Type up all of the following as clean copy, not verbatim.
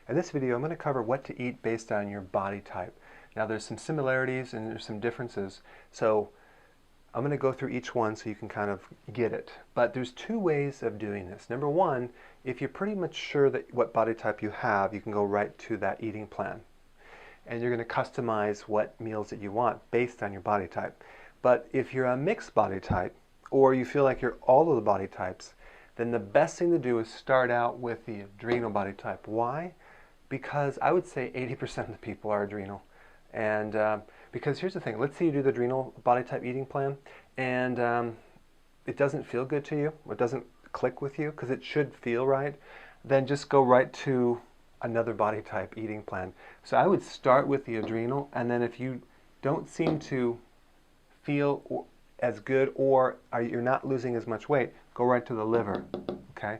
In this video, I'm going to cover what to eat based on your body type. Now there's some similarities and there's some differences, so I'm going to go through each one so you can kind of get it. But there's two ways of doing this. Number one, if you're pretty much sure that what body type you have, you can go right to that eating plan. And you're going to customize what meals that you want based on your body type. But if you're a mixed body type, or you feel like you're all of the body types, then the best thing to do is start out with the adrenal body type. Why? Because I would say 80% of the people are adrenal. And because here's the thing, let's say you do the adrenal body type eating plan and it doesn't feel good to you, or it doesn't click with you, because it should feel right, then just go right to another body type eating plan. So I would start with the adrenal, and then if you don't seem to feel as good, or you're not losing as much weight, go right to the liver, okay?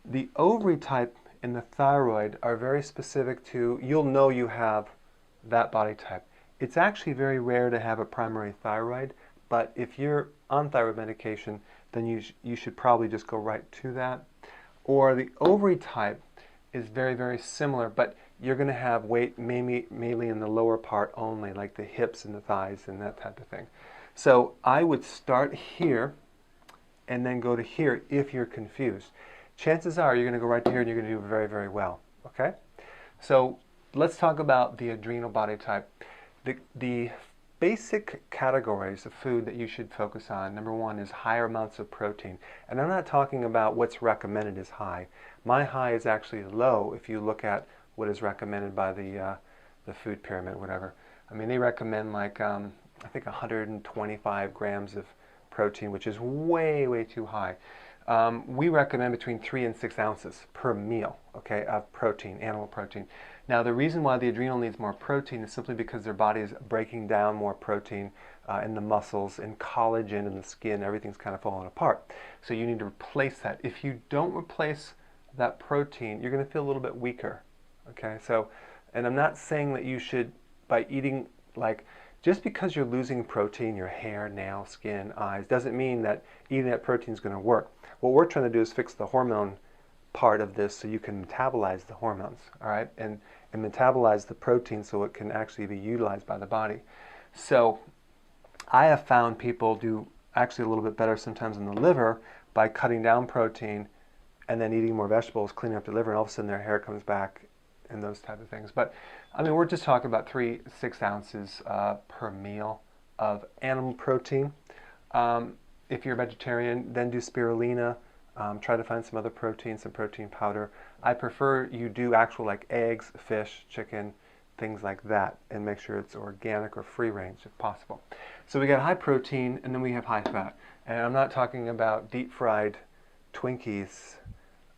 The ovary type and the thyroid are very specific to, you'll know you have that body type. It's actually very rare to have a primary thyroid, but if you're on thyroid medication, then you should probably just go right to that. Or the ovary type is very, very similar, but you're going to have weight mainly in the lower part only, like the hips and the thighs and that type of thing. So I would start here and then go to here if you're confused. Chances are you're going to go right to here and you're going to do very, very well. Okay? So let's talk about the adrenal body type. The basic categories of food that you should focus on, number one is higher amounts of protein. And I'm not talking about what's recommended as high. My high is actually low if you look at what is recommended by the food pyramid, whatever. I mean, they recommend like, I think 125 grams of protein, which is way, way too high. We recommend between 3 and 6 ounces per meal, okay, of protein, animal protein. Now, the reason why the adrenal needs more protein is simply because their body is breaking down more protein in the muscles, in collagen, in the skin. Everything's kind of falling apart. So you need to replace that. If you don't replace that protein, you're going to feel a little bit weaker, okay? So, and I'm not saying that you should, by eating, like, just because you're losing protein, your hair, nails, skin, eyes, doesn't mean that eating that protein is going to work. What we're trying to do is fix the hormone part of this so you can metabolize the hormones, all right, and metabolize the protein so it can actually be utilized by the body. So I have found people do actually a little bit better sometimes in the liver by cutting down protein and then eating more vegetables, cleaning up the liver, and all of a sudden their hair comes back and those type of things. But I mean, we're just talking about 3 to 6 ounces per meal of animal protein. If you're a vegetarian, then do spirulina. Try to find some other protein, some protein powder. I prefer you do actual like eggs, fish, chicken, things like that, and make sure it's organic or free range if possible. So we got high protein and then we have high fat. And I'm not talking about deep fried Twinkies.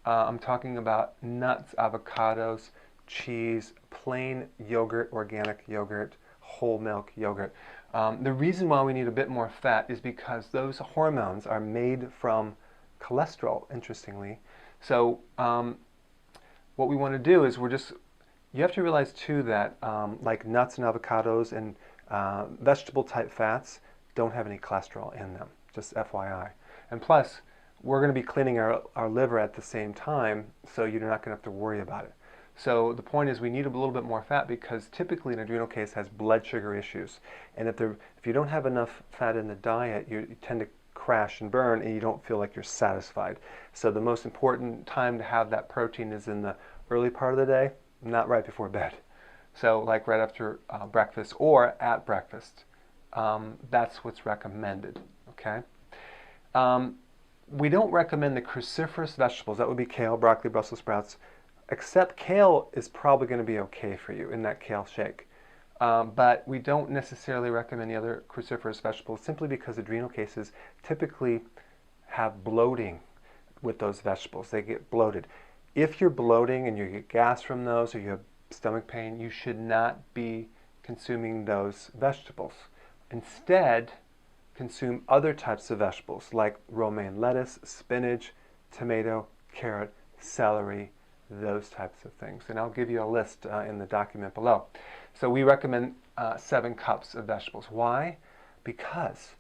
I'm talking about nuts, avocados, cheese, plain yogurt, organic yogurt, whole milk yogurt. The reason why we need a bit more fat is because those hormones are made from cholesterol, interestingly. So what we want to do is you have to realize too that like nuts and avocados and vegetable type fats don't have any cholesterol in them, just FYI. And plus, we're going to be cleaning our liver at the same time, so you're not going to have to worry about it. So the point is we need a little bit more fat because typically an adrenal case has blood sugar issues. And if you don't have enough fat in the diet, you tend to crash and burn and you don't feel like you're satisfied. So the most important time to have that protein is in the early part of the day, not right before bed. So like right after breakfast or at breakfast. That's what's recommended, okay? We don't recommend the cruciferous vegetables. That would be kale, broccoli, Brussels sprouts. Except kale is probably going to be okay for you in that kale shake. But we don't necessarily recommend the other cruciferous vegetables simply because adrenal cases typically have bloating with those vegetables. They get bloated. If you're bloating and you get gas from those or you have stomach pain, you should not be consuming those vegetables. Instead, consume other types of vegetables like romaine lettuce, spinach, tomato, carrot, celery, those types of things. And I'll give you a list in the document below. So we recommend 7 cups of vegetables. Why? Because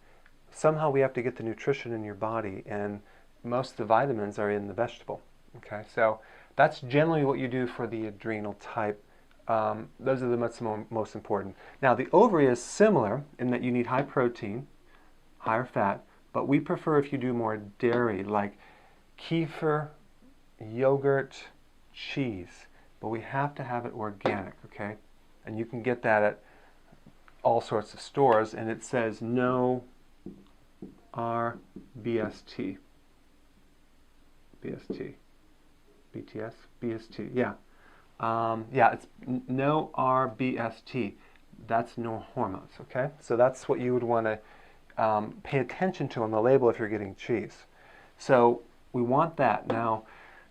somehow we have to get the nutrition in your body, and most of the vitamins are in the vegetable. Okay, so That's generally what you do for the adrenal type. Those are the most important. Now, the ovary is similar in that you need high protein, higher fat, but we prefer if you do more dairy, like kefir, yogurt, cheese. But we have to have it organic, okay? And you can get that at all sorts of stores, and it says no RBST. BST. BTS? BST, yeah. Yeah, it's no RBST. That's no hormones, okay? So that's what you would want to pay attention to on the label if you're getting cheese. So we want that. Now,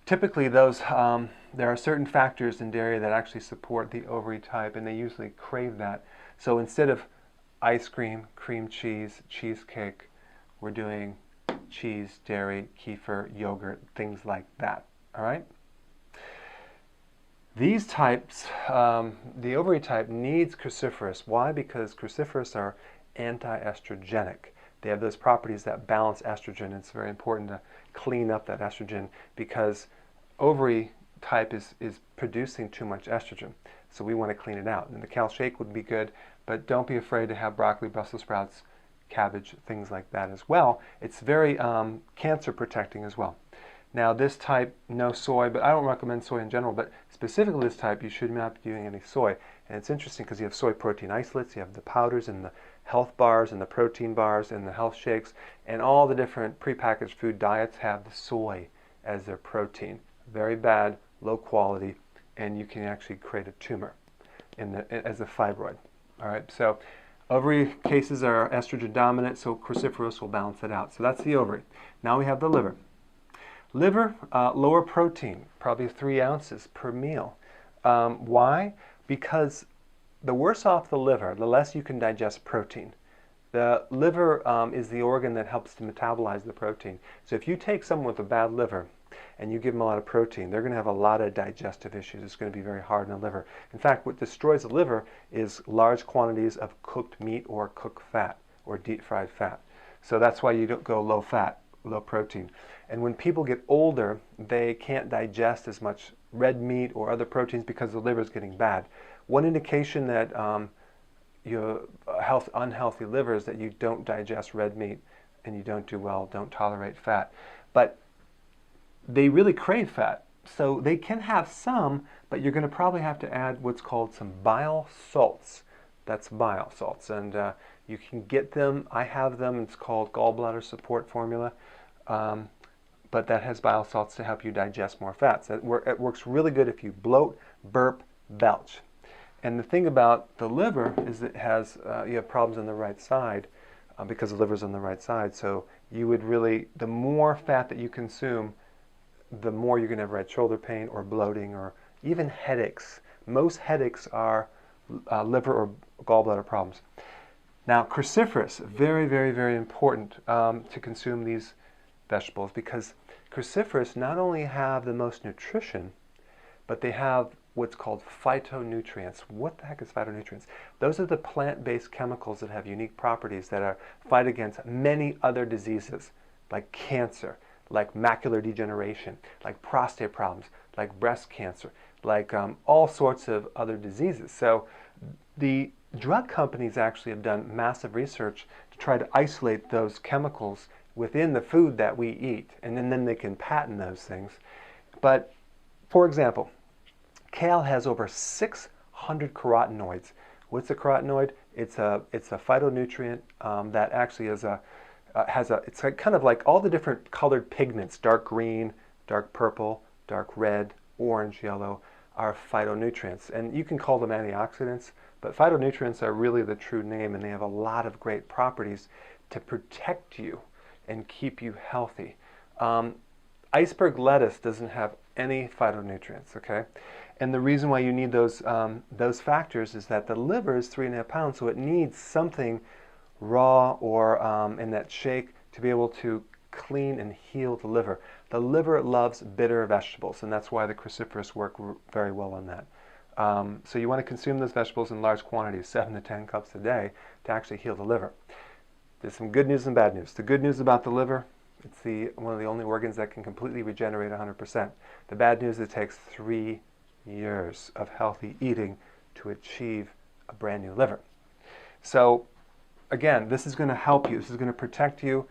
typically those, there are certain factors in dairy that actually support the ovary type, and they usually crave that. So instead of ice cream, cream cheese, cheesecake, we're doing cheese, dairy, kefir, yogurt, things like that, all right? These types, the ovary type needs cruciferous. Why? Because cruciferous are anti-estrogenic. They have those properties that balance estrogen. It's very important to clean up that estrogen because ovary type is producing too much estrogen. So we want to clean it out. And the Cal Shake would be good, but don't be afraid to have broccoli, Brussels sprouts, cabbage, things like that as well. It's very cancer protecting as well. Now this type, no soy, but I don't recommend soy in general, but specifically this type, you should not be doing any soy. And it's interesting because you have soy protein isolates, you have the powders and the health bars and the protein bars and the health shakes, and all the different prepackaged food diets have the soy as their protein. Very bad, low quality, and you can actually create a tumor as a fibroid. All right, so ovary cases are estrogen dominant, so cruciferous will balance it out. So that's the ovary. Now we have the liver. Liver, lower protein, probably 3 ounces per meal. Why? Because the worse off the liver, the less you can digest protein. The liver is the organ that helps to metabolize the protein. So if you take someone with a bad liver and you give them a lot of protein, they're going to have a lot of digestive issues. It's going to be very hard on the liver. In fact, what destroys the liver is large quantities of cooked meat or cooked fat or deep fried fat. So that's why you don't go low fat, low protein. And when people get older, they can't digest as much red meat or other proteins because the liver is getting bad. One indication that you have unhealthy liver is that you don't digest red meat and you don't do well, don't tolerate fat. But they really crave fat. So they can have some, but you're going to probably have to add what's called some bile salts. That's bile salts. And you can get them. I have them. It's called gallbladder support formula. But that has bile salts to help you digest more fats. It works really good if you bloat, burp, belch. And the thing about the liver is it has, you have problems on the right side because the liver's on the right side. So you would really, the more fat that you consume, the more you're going to have right shoulder pain or bloating or even headaches. Most headaches are liver or gallbladder problems. Now, cruciferous, very, very, very important to consume these vegetables because cruciferous not only have the most nutrition, but they have what's called phytonutrients. What the heck is phytonutrients? Those are the plant-based chemicals that have unique properties that fight against many other diseases like cancer, like macular degeneration, like prostate problems, like breast cancer, like all sorts of other diseases. So the drug companies actually have done massive research to try to isolate those chemicals within the food that we eat, and then they can patent those things. But, for example, kale has over 600 carotenoids. What's a carotenoid? It's a phytonutrient that actually is it's kind of like all the different colored pigments, dark green, dark purple, dark red, orange, yellow, are phytonutrients. And you can call them antioxidants, but phytonutrients are really the true name, and they have a lot of great properties to protect you and keep you healthy. Iceberg lettuce doesn't have any phytonutrients, okay? And the reason why you need those factors is that the liver is 3.5 pounds, so it needs something raw or in that shake to be able to clean and heal the liver. The liver loves bitter vegetables, and that's why the cruciferous work very well on that. So you want to consume those vegetables in large quantities, 7 to 10 cups a day, to actually heal the liver. There's some good news and bad news. The good news about the liver It's one of the only organs that can completely regenerate 100%. The bad news is it takes 3 years of healthy eating to achieve a brand new liver. So again, this is going to help you. This is going to protect you.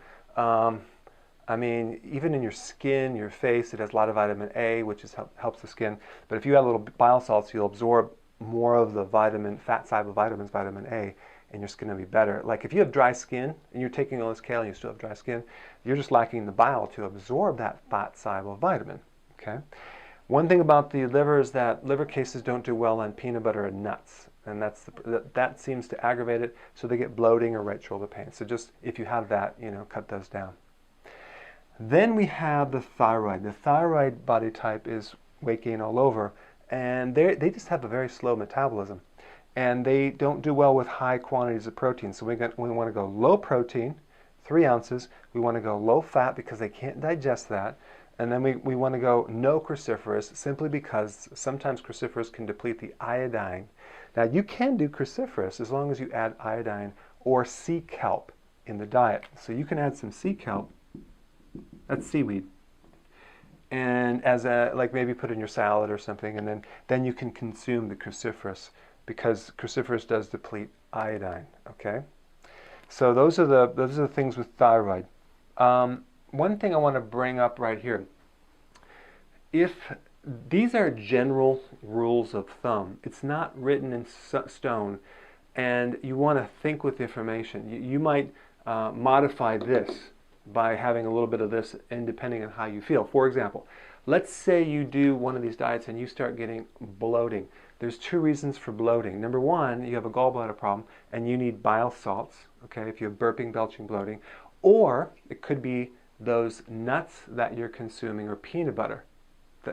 I mean, even in your skin, your face, it has a lot of vitamin A, which helps the skin. But if you have little bile salts, you'll absorb more of the fat-soluble vitamins, vitamin A, and your skin will be better. Like if you have dry skin and you're taking all this kale and you still have dry skin, you're just lacking the bile to absorb that fat-soluble vitamin. Okay. One thing about the liver is that liver cases don't do well on peanut butter and nuts, and that seems to aggravate it, so they get bloating or right shoulder pain. So just if you have that, cut those down. Then we have the thyroid. The thyroid body type is weight gain all over, and they just have a very slow metabolism, and they don't do well with high quantities of protein. So we want to go low protein, 3 ounces. We want to go low fat because they can't digest that. And then we want to go no cruciferous, simply because sometimes cruciferous can deplete the iodine. Now you can do cruciferous as long as you add iodine or sea kelp in the diet. So you can add some sea kelp, that's seaweed, and like maybe put in your salad or something, and then you can consume the cruciferous, because cruciferous does deplete iodine. Okay, so those are the things with thyroid. One thing I want to bring up right here, if these are general rules of thumb, it's not written in stone, and you want to think with information. You might modify this by having a little bit of this, and depending on how you feel. For example, let's say you do one of these diets and you start getting bloating. There's 2 reasons for bloating. Number 1, you have a gallbladder problem and you need bile salts, okay, if you have burping, belching, bloating. Or it could be those nuts that you're consuming, or peanut butter.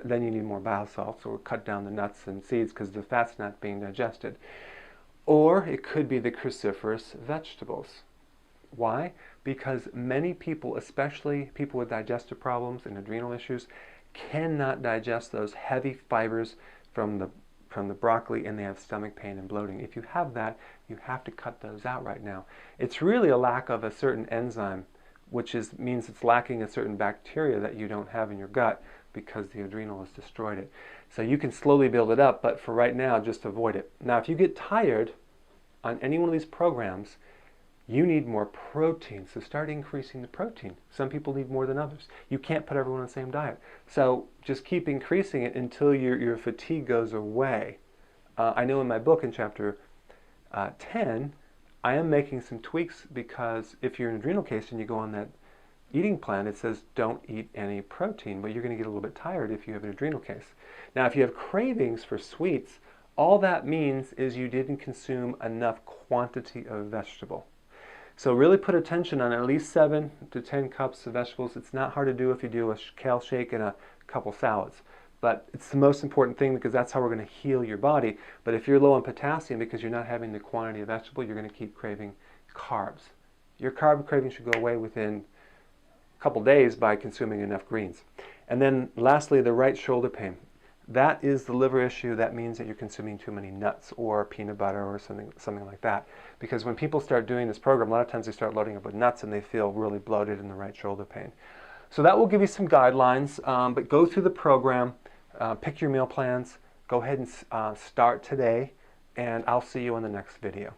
Then you need more bile salts, or cut down the nuts and seeds because the fat's not being digested. Or it could be the cruciferous vegetables. Why? Because many people, especially people with digestive problems and adrenal issues, cannot digest those heavy fibers from the broccoli, and they have stomach pain and bloating. If you have that, you have to cut those out right now. It's really a lack of a certain enzyme, which means it's lacking a certain bacteria that you don't have in your gut because the adrenal has destroyed it. So you can slowly build it up, but for right now, just avoid it. Now, if you get tired on any one of these programs, you need more protein, so start increasing the protein. Some people need more than others. You can't put everyone on the same diet. So just keep increasing it until your fatigue goes away. I know in my book in chapter 10, I am making some tweaks, because if you're in an adrenal case and you go on that eating plan, it says don't eat any protein, but you're going to get a little bit tired if you have an adrenal case. Now, if you have cravings for sweets, all that means is you didn't consume enough quantity of vegetable. So really put attention on at least 7 to 10 cups of vegetables. It's not hard to do if you do a kale shake and a couple salads. But it's the most important thing, because that's how we're going to heal your body. But if you're low on potassium because you're not having the quantity of vegetable, you're going to keep craving carbs. Your carb craving should go away within a couple days by consuming enough greens. And then lastly, the right shoulder pain. That is the liver issue. That means that you're consuming too many nuts or peanut butter or something like that. Because when people start doing this program, a lot of times they start loading up with nuts and they feel really bloated in the right shoulder pain. So that will give you some guidelines, but go through the program, pick your meal plans, go ahead and start today, and I'll see you in the next video.